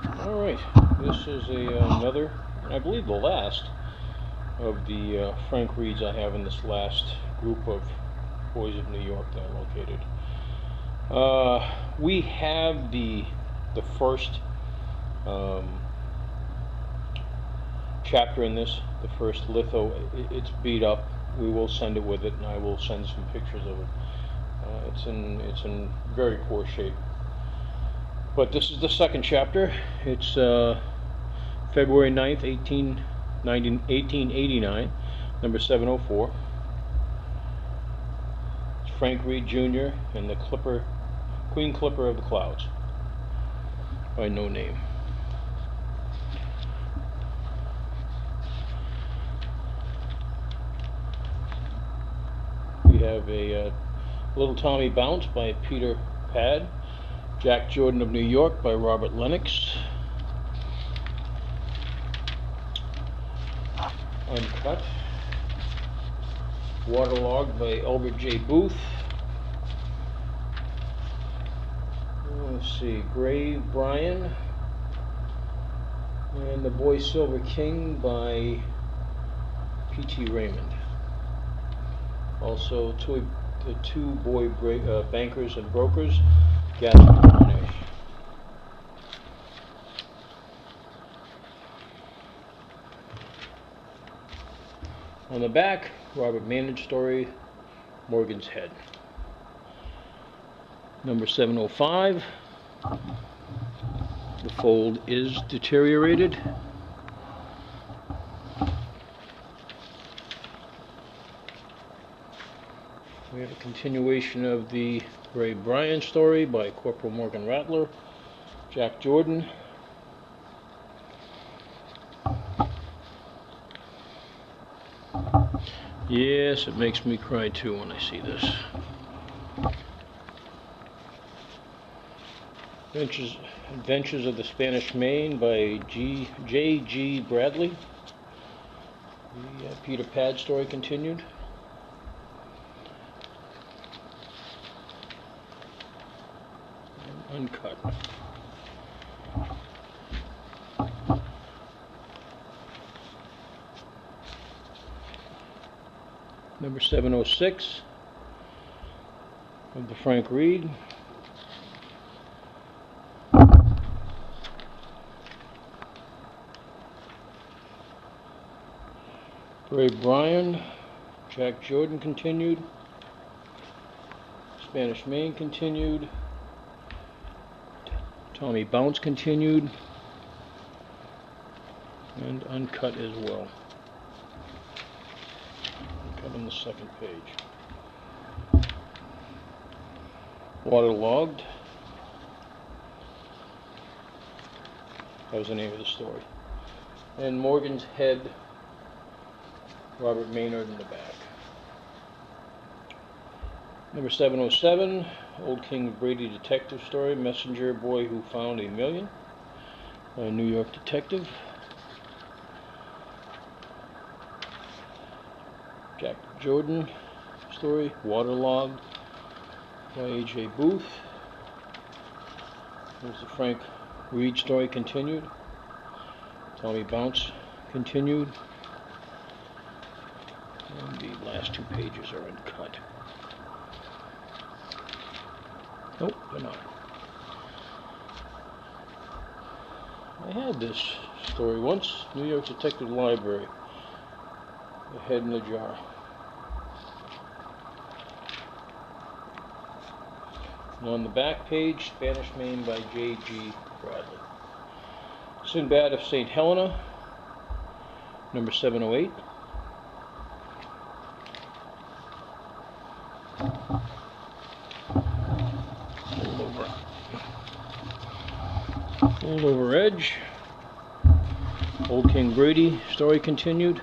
Alright, this is another, and I believe the last, of the Frank Reads I have in this last group of Boys of New York that I located. We have the first chapter in this, the first litho. It's beat up. We will send it with it, and I will send some pictures of it. It's in very poor shape. But this is the second chapter. It's February 9th, 1889, number 704. It's Frank Read Jr. and the Queen Clipper of the Clouds by Noname. We have a Little Tommy Bounce by Peter Pad. Jack Jordan of New York by Robert Lennox. Uncut. Waterlogged by Albert J. Booth. Let's see, Grave Brian. And The Boy Silver King by P.T. Raymond. Also, the two boy bankers and brokers. On the back, Robert Maynard's story, Morgan's Head. Number 705. The fold is deteriorated. We have a continuation of the Ray Bryan story by Corporal Morgan Rattler, Jack Jordan. Yes, it makes me cry too when I see this. Adventures of the Spanish Main by J.G. Bradley. The Peter Pad story continued. Uncut. Number 706 of the Frank Read. Ray Bryan, Jack Jordan continued. Spanish Main continued. Tommy Bounce continued, and uncut as well. Uncut on the second page. Waterlogged. That was the name of the story. And Morgan's Head, Robert Maynard in the back. Number 707, Old King Brady detective story, Messenger Boy Who Found a Million, by a New York detective. Jack Jordan story, Waterlogged, by A.J. Booth. There's the Frank Read story continued. Tommy Bounce continued. And the last two pages are uncut. Nope, they're not. I had this story once, New York Detective Library, The Head in the Jar. And on the back page, Spanish Main by J.G. Bradley. Sinbad of St. Helena, number 708. Fold over edge. Old King Brady story continued.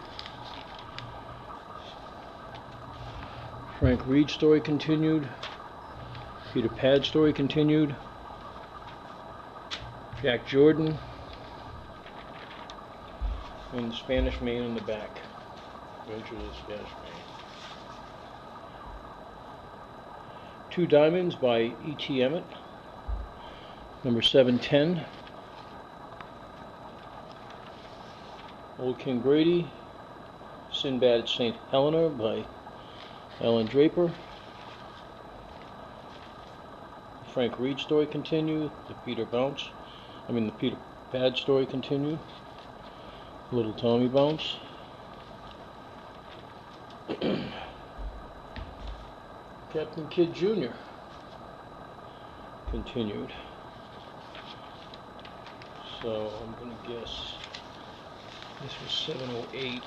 Frank Read story continued. Peter Pad story continued. Jack Jordan. And the Spanish Main in the back. Adventures of the Spanish Main. Two Diamonds by E.T. Emmett. Number 710. Old King Grady, Sinbad at St. Helena by Ellen Draper. The Frank Reade story continued. The Peter Pad story continued. Little Tommy Bounce. Captain Kidd Jr. continued. So I'm going to guess this was 708,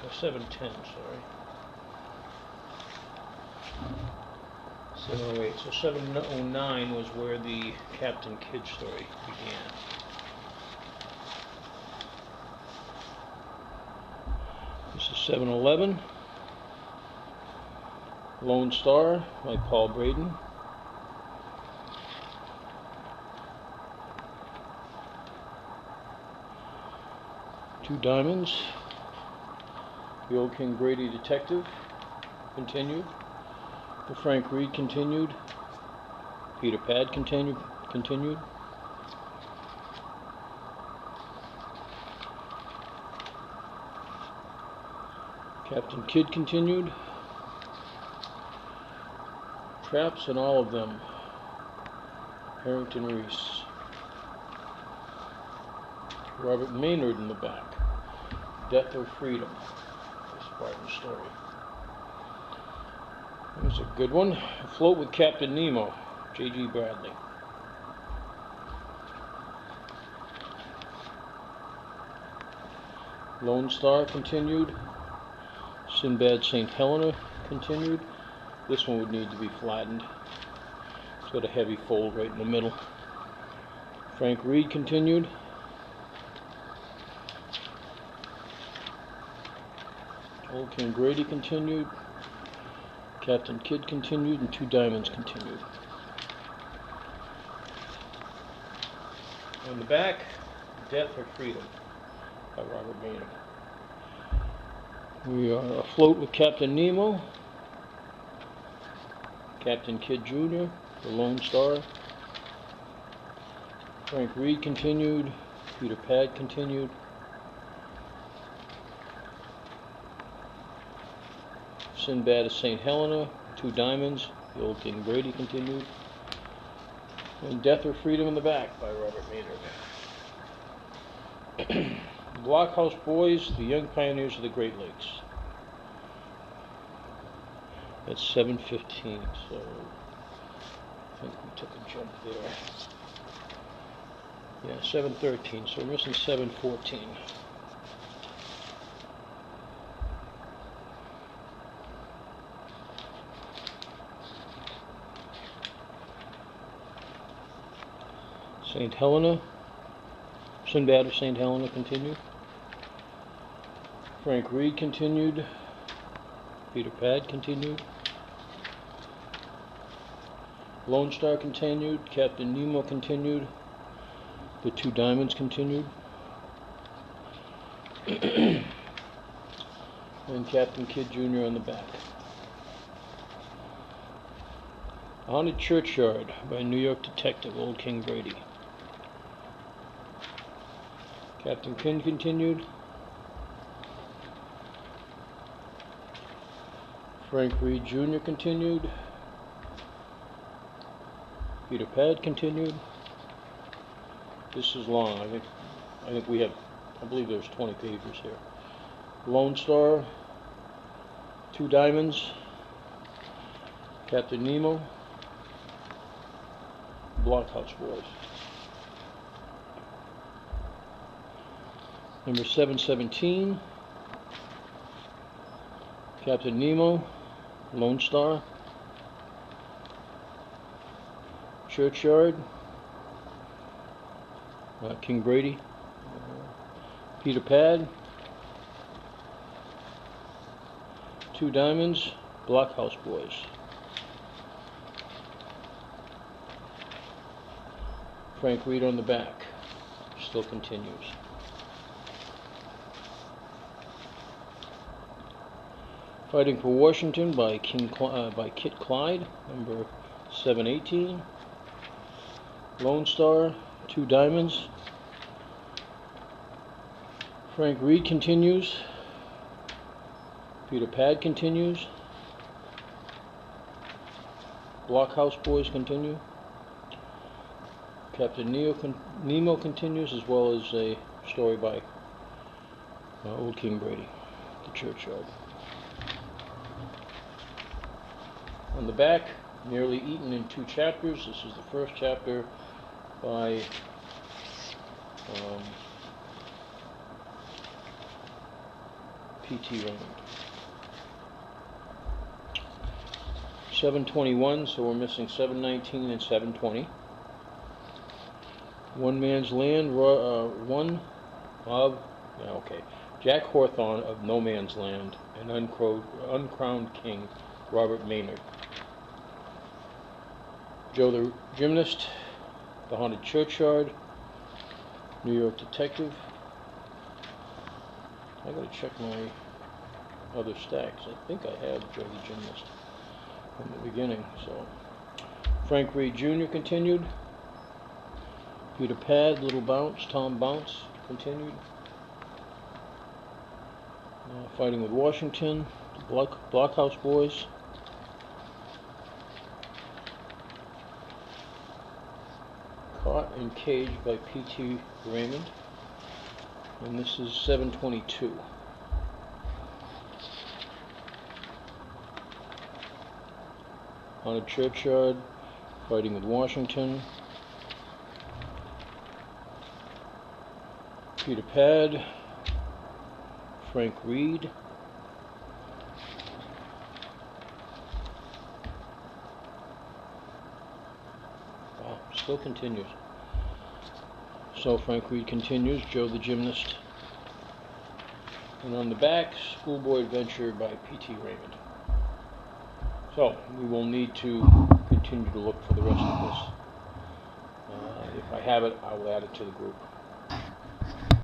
or 710, sorry. 708. So 709 was where the Captain Kidd story began. This is 711. Lone Star by Paul Braden. Two Diamonds. The Old King Grady Detective continued. The Frank Reade continued. Peter Pad continued. Captain Kidd continued. Traps and All of Them. Harrington Reese. Robert Maynard in the back. Death or Freedom. The Spartan story. Here's a good one. Afloat with Captain Nemo. J.G. Bradley. Lone Star continued. Sinbad St. Helena continued. This one would need to be flattened. It's got a heavy fold right in the middle. Frank Reade continued. Old King Grady continued. Captain Kidd continued, and Two Diamonds continued. On the back, Death or Freedom by Robert Maynard. We are afloat with Captain Nemo, Captain Kidd Jr., the Lone Star. Frank Reade continued. Peter Pad continued. Sinbad of St. Helena, Two Diamonds, the Old King Grady continued. And Death or Freedom in the back by Robert Maynard. Blockhouse Boys, the Young Pioneers of the Great Lakes. That's 7:15, so I think we took a jump there. Yeah, 7:13, so we're missing 7:14. St. Helena, Sinbad of St. Helena continued. Frank Reade continued. Peter Pad continued. Lone Star continued. Captain Nemo continued. The Two Diamonds continued. And Captain Kidd Jr. on the back. A Haunted Churchyard by New York detective Old King Grady. Captain Kidd continued. Frank Reade Jr. continued. Peter Pad continued. This is long. I think we have, I believe there's 20 pages here. Lone Star, Two Diamonds, Captain Nemo, Blockhouse Boys. Number 717, Captain Nemo, Lone Star, Churchyard, King Grady, Peter Pad, Two Diamonds, Blockhouse Boys. Frank Reade on the back, still continues. Fighting for Washington by Kit Clyde, number 718. Lone Star, Two Diamonds. Frank Reed continues. Peter Pad continues. Blockhouse Boys continue. Captain Nemo continues, as well as a story by Old King Brady, The Churchyard. On the back, Nearly Eaten in 2 chapters. This is the first chapter by P.T. Raymond. 721, so we're missing 719 and 720. One Man's Land, Jack Hawthorne of No Man's Land, and Uncrowned King, Robert Maynard. Joe the Gymnast, The Haunted Churchyard, New York Detective. I gotta check my other stacks. I think I have Joe the Gymnast from the beginning. So Frank Reed Jr. continued. Peter Pad, Little Bounce, Tom Bounce continued. Fighting with Washington, the Blockhouse Boys. Caught and Caged by P.T. Raymond. And this is 722. Haunted Churchyard, Fighting with Washington. Peter Pad, Frank Reed. Wow, still continues. So Frank Reed continues, Joe the Gymnast. And on the back, Schoolboy Adventure by P.T. Raymond. So we will need to continue to look for the rest of this. If I have it, I will add it to the group.